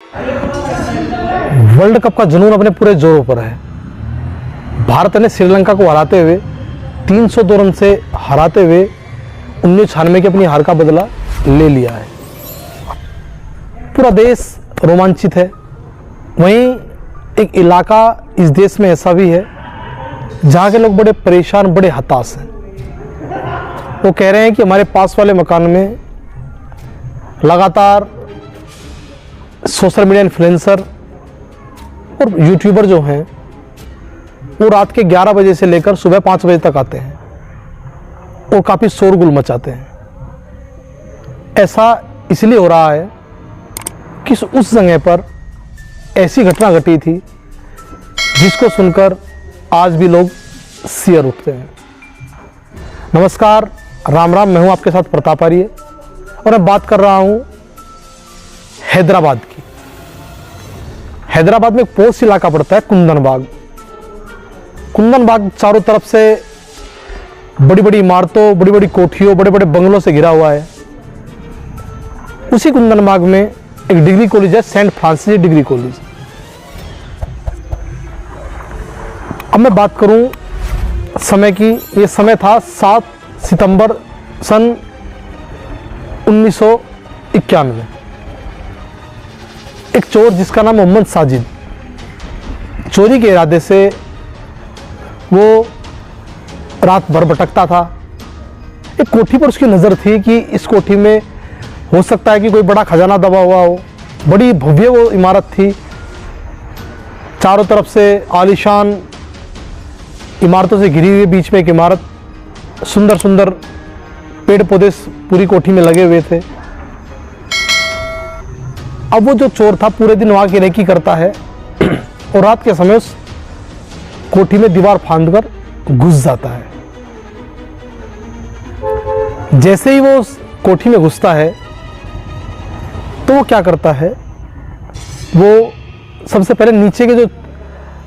World cup का जुनून अपने पूरे जोरों पर है। भारत ने श्रीलंका को हराते हुए 302 रन से हराते हुए 1996 की अपनी हार का बदला ले लिया है। पूरा देश रोमांचित है। वहीं एक इलाका इस देश में ऐसा भी है जहाँ के लोग बड़े परेशान, बड़े हताश हैं। वो कह रहे हैं कि हमारे पास वाले मकान में लगातार सोशल मीडिया इन्फ्लुएंसर और यूट्यूबर जो हैं वो रात के 11 बजे से लेकर सुबह 5 बजे तक आते हैं और काफ़ी शोरगुल मचाते हैं। ऐसा इसलिए हो रहा है कि उस जगह पर ऐसी घटना घटी थी जिसको सुनकर आज भी लोग सियर उठते हैं। नमस्कार, राम राम। मैं हूं आपके साथ प्रताप आर्य और मैं बात कर रहा हूं हैदराबाद की। हैदराबाद में एक पोस्ट इलाका पड़ता है कुंदन बाग। कुंदन बाग चारों तरफ से बड़ी बड़ी इमारतों, बड़ी बड़ी कोठियों, बड़े बड़े बंगलों से घिरा हुआ है। उसी कुंदन बाग में एक डिग्री कॉलेज है, सेंट फ्रांसिस डिग्री कॉलेज। अब मैं बात करूं समय की। ये समय था 7 सितंबर सन 1991। एक चोर जिसका नाम मोहम्मद साजिद, चोरी के इरादे से वो रात भर भटकता था। एक कोठी पर उसकी नज़र थी कि इस कोठी में हो सकता है कि कोई बड़ा खजाना दबा हुआ हो। बड़ी भव्य वो इमारत थी, चारों तरफ से आलीशान इमारतों से घिरी हुई, बीच में एक इमारत, सुंदर सुंदर पेड़ पौधे पूरी कोठी में लगे हुए थे। अब वो जो चोर था पूरे दिन वहाँ की रेकी करता है और रात के समय उस कोठी में दीवार फांदकर घुस जाता है। जैसे ही वो उस कोठी में घुसता है तो वो क्या करता है, वो सबसे पहले नीचे के जो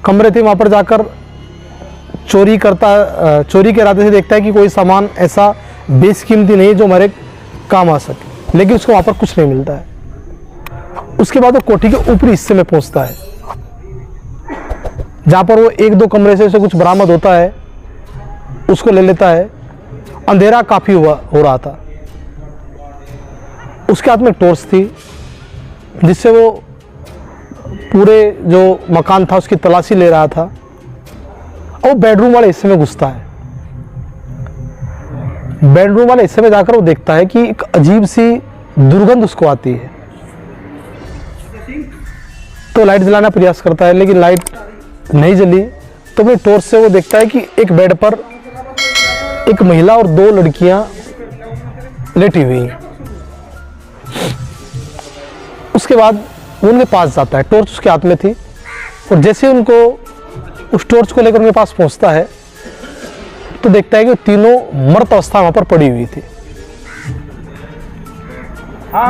कमरे थे वहाँ पर जाकर चोरी के इरादे से देखता है कि कोई सामान ऐसा बेशकीमती नहीं जो हमारे काम आ सके, लेकिन उसको वहाँ पर कुछ नहीं मिलता है। उसके बाद वो कोठी के ऊपरी हिस्से में पहुँचता है जहाँ पर वो 1-2 कमरे से उसे कुछ बरामद होता है, उसको ले लेता है। अंधेरा काफ़ी हो रहा था। उसके हाथ में टॉर्च थी जिससे वो पूरे जो मकान था उसकी तलाशी ले रहा था और बेडरूम वाले हिस्से में घुसता है। बेडरूम वाले हिस्से में जाकर वो देखता है कि एक अजीब सी दुर्गंध उसको आती है। तो लाइट जलाने का प्रयास करता है लेकिन लाइट नहीं जली। तो अपनी टॉर्च से वो देखता है कि एक बेड पर एक महिला और 2 लड़कियां लेटी हुई हैं। उसके बाद वो उनके पास जाता है, टॉर्च उसके हाथ में थी, और जैसे उनको उस टॉर्च को लेकर उनके पास पहुंचता है तो देखता है कि तीनों मृत अवस्था वहां पर पड़ी हुई थी।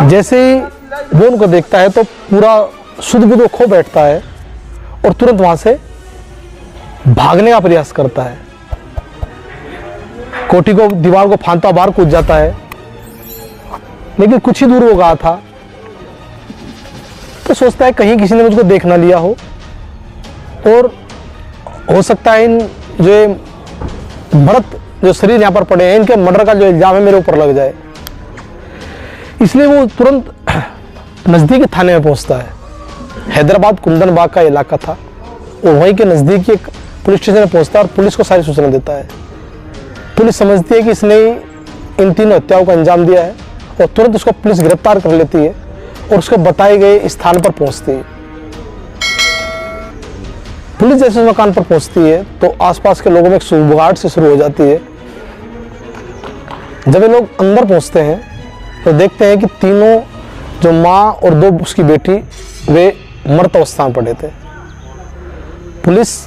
जैसे ही वो उनको देखता है तो पूरा शुद्ध बुद्ध खो बैठता है और तुरंत वहां से भागने का प्रयास करता है। कोठी को, दीवार को फांदता बाहर कूद जाता है, लेकिन कुछ ही दूर वो गया था तो सोचता है कहीं किसी ने मुझको देख ना लिया हो और हो सकता है इन जो मृत जो शरीर यहाँ पर पड़े हैं इनके मर्डर का जो इल्जाम है मेरे ऊपर लग जाए। इसलिए वो तुरंत नज़दीकी थाने में पहुंचता है। हैदराबाद कुंदन बाग का इलाका था और वहीं के नज़दीक एक पुलिस स्टेशन में पहुंचता है और पुलिस को सारी सूचना देता है। पुलिस समझती है कि इसने इन 3 हत्याओं को अंजाम दिया है और तुरंत उसको पुलिस गिरफ्तार कर लेती है और उसको बताए गए स्थान पर पहुंचती है। पुलिस जैसे मकान पर पहुंचती है तो आसपास के लोगों में एक सुगबुगाहट से शुरू हो जाती है। जब ये लोग अंदर पहुंचते हैं तो देखते हैं कि तीनों, जो माँ और 2 उसकी बेटी, वे मृत अवस्था में पड़े थे। पुलिस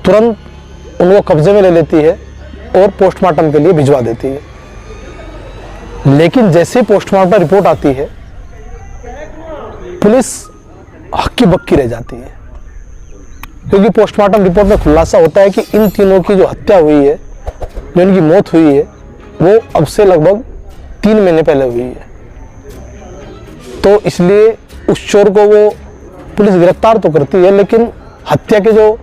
तुरंत उनको कब्जे में ले लेती है और पोस्टमार्टम के लिए भिजवा देती है। लेकिन जैसे ही पोस्टमार्टम रिपोर्ट आती है पुलिस हक्की बक्की रह जाती है, क्योंकि पोस्टमार्टम रिपोर्ट में खुलासा होता है कि इन तीनों की जो हत्या हुई है, जो इनकी मौत हुई है, वो अब से लगभग 3 महीने पहले हुई है। तो इसलिए उस चोर को वो पुलिस गिरफ्तार तो करती है, लेकिन हत्या के जो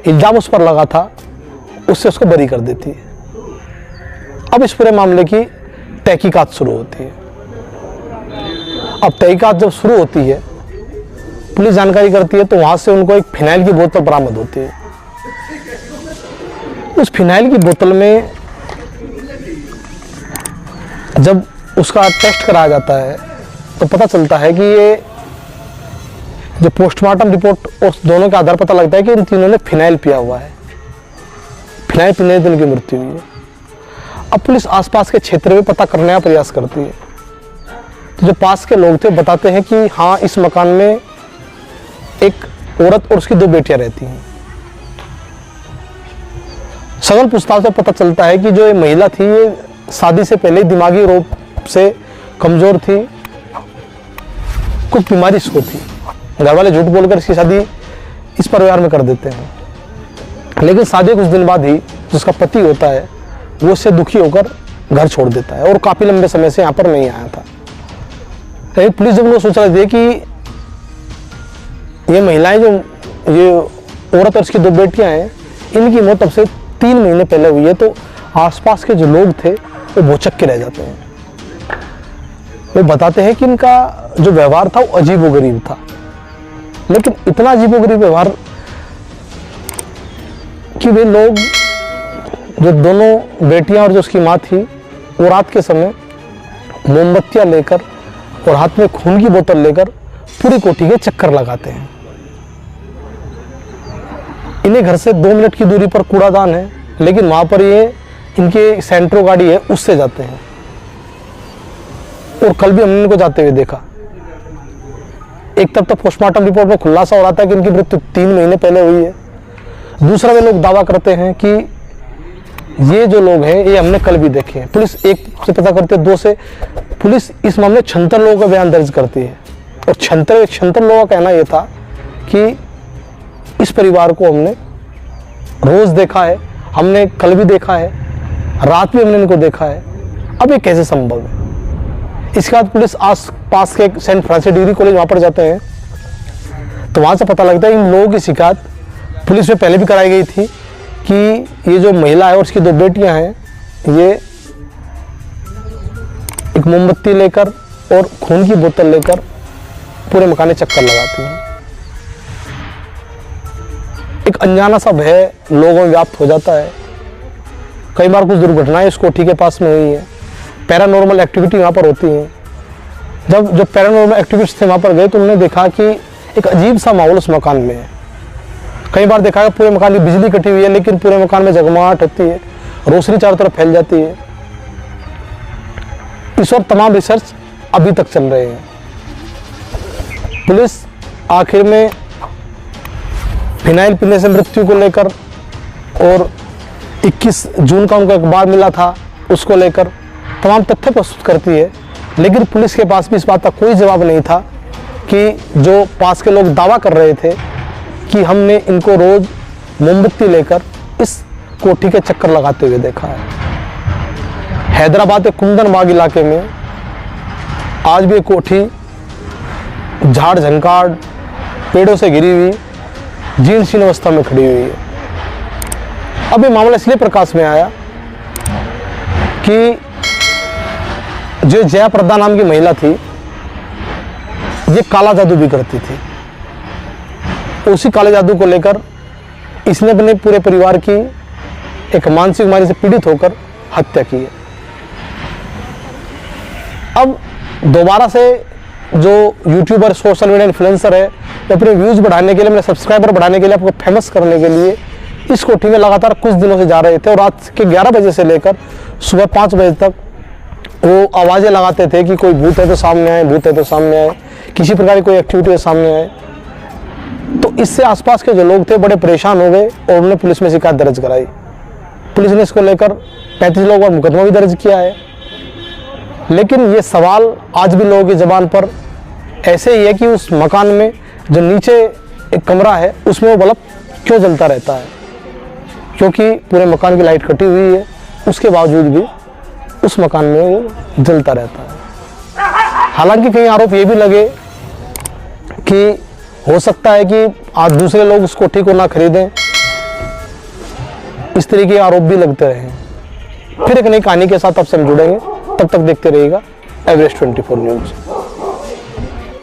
इल्जाम उस पर लगा था उससे उसको बरी कर देती है। अब इस पूरे मामले की तहकीकात शुरू होती है। अब तहकीकात जब शुरू होती है, पुलिस जानकारी करती है, तो वहां से उनको एक फिनाइल की बोतल बरामद होती है। उस फिनाइल की बोतल में जब उसका टेस्ट कराया जाता है तो पता चलता है कि ये जो पोस्टमार्टम रिपोर्ट उस दोनों के आधार पता लगता है कि इन तीनों ने फिनाइल पिया हुआ है। फिनाइल पीने से उनकी मृत्यु हुई है। अब पुलिस आसपास के क्षेत्र में पता करने का प्रयास करती है, तो जो पास के लोग थे बताते हैं कि हाँ, इस मकान में एक औरत और उसकी 2 बेटियां रहती हैं। सघन पूछताछ से पता चलता है कि जो ये महिला थी, ये शादी से पहले दिमागी रूप से कमजोर थी, कुछ बीमारी इसको थी। घर वाले झूठ बोलकर इसकी शादी इस परिवार में कर देते हैं, लेकिन शादी कुछ दिन बाद ही जिसका पति होता है वो उससे दुखी होकर घर छोड़ देता है और काफी लंबे समय से यहाँ पर नहीं आया था। लेकिन पुलिस जब उन्हें सोच रही थी कि ये महिलाएं, जो ये औरत और इसकी 2 बेटियां हैं, इनकी मौत अब से 3 महीने पहले हुई है, तो आसपास के जो लोग थे वो भौचक के रह जाते हैं। वो बताते हैं कि इनका जो व्यवहार था वो अजीबोगरीब था, लेकिन इतना अजीबोगरीब व्यवहार कि वे लोग, जो दोनों बेटियां और जो उसकी माँ थी, वो रात के समय मोमबत्तियां लेकर और हाथ में खून की बोतल लेकर पूरी कोठी के चक्कर लगाते हैं। इन्हें घर से 2 मिनट की दूरी पर कूड़ादान है, लेकिन वहां पर ये इनके सेंट्रो गाड़ी है, उससे जाते हैं। और कल भी हमने इनको जाते हुए देखा। एक तरफ तो पोस्टमार्टम रिपोर्ट में खुलासा हो रहा था कि इनकी मृत्यु 3 महीने पहले हुई है, दूसरा वे लोग दावा करते हैं कि ये जो लोग हैं ये हमने कल भी देखे हैं। पुलिस 1 से पता करती है, 2 से पुलिस इस मामले 76 लोगों का बयान दर्ज करती है। और 76 लोगों का कहना यह था कि इस परिवार को हमने रोज देखा है, हमने कल भी देखा है, रात भी हमने इनको देखा है। अब ये कैसे संभव है? इसके बाद पुलिस आस पास के सेंट फ्रांसिस डिग्री कॉलेज वहां पर जाते हैं, तो वहां से पता लगता है इन लोगों की शिकायत पुलिस में पहले भी कराई गई थी कि ये जो महिला है और उसकी 2 बेटियां हैं, ये एक मोमबत्ती लेकर और खून की बोतल लेकर पूरे मकान में चक्कर लगाती हैं। एक अनजाना सा भय लोगों में व्याप्त हो जाता है। कई बार कुछ दुर्घटनाएं इस कोठी के पास में हुई है, पैरानॉर्मल एक्टिविटी वहाँ पर होती है। जब पैरानॉर्मल एक्टिविस्ट थे वहाँ पर गए तो उन्होंने देखा कि एक अजीब सा माहौल उस मकान में है। कई बार देखा कि पूरे मकान की बिजली कटी हुई है, लेकिन पूरे मकान में जगमगाहट होती है, रोशनी चारों तरफ फैल जाती है। इस और तमाम रिसर्च अभी तक चल रहे हैं। पुलिस आखिर में फिनाइल पीने से मृत्यु को लेकर और 21 जून का उनको अखबार मिला था उसको लेकर तमाम तथ्य प्रस्तुत करती है, लेकिन पुलिस के पास भी इस बात का कोई जवाब नहीं था कि जो पास के लोग दावा कर रहे थे कि हमने इनको रोज मोमबत्ती लेकर इस कोठी के चक्कर लगाते हुए देखा है। हैदराबाद के कुंदन बाग इलाके में आज भी कोठी झाड़ झंकाड़ पेड़ों से घिरी हुई जीर्ण शीर्ण अवस्था में खड़ी हुई है। अब ये मामला इसलिए प्रकाश में आया कि जो जयाप्रदा नाम की महिला थी, ये काला जादू भी करती थी। उसी काले जादू को लेकर इसने अपने पूरे परिवार की एक मानसिक बीमारी से पीड़ित होकर हत्या की है। अब दोबारा से जो यूट्यूबर सोशल मीडिया इन्फ्लुएंसर है, वो अपने व्यूज बढ़ाने के लिए, अपने सब्सक्राइबर बढ़ाने के लिए, आपको फेमस करने के लिए इस कोठी में लगातार कुछ दिनों से जा रहे थे। और रात के 11 बजे से लेकर सुबह 5 बजे तक वो आवाज़ें लगाते थे कि कोई भूत है तो सामने आए, भूत है तो सामने आए, किसी प्रकार की कोई एक्टिविटी है सामने आए। तो इससे आसपास के जो लोग थे बड़े परेशान हो गए और उन्होंने पुलिस में शिकायत दर्ज कराई। पुलिस ने इसको लेकर 35 लोगों पर मुकदमा भी दर्ज किया है। लेकिन ये सवाल आज भी लोगों की ज़बान पर ऐसे ही है कि उस मकान में जो नीचे एक कमरा है उसमें वो बल्ब क्यों जलता रहता है, क्योंकि पूरे मकान की लाइट कटी हुई है, उसके बावजूद भी उस मकान में वो जलता रहता है। हालांकि कई आरोप ये भी लगे कि हो सकता है कि आज दूसरे लोग उसको ठीक हो ना खरीदें, इस तरह के आरोप भी लगते रहे। फिर एक नई कहानी के साथ आपसे हम जुड़ेंगे, तब तक देखते रहिएगा एवरेस्ट 24 न्यूज़।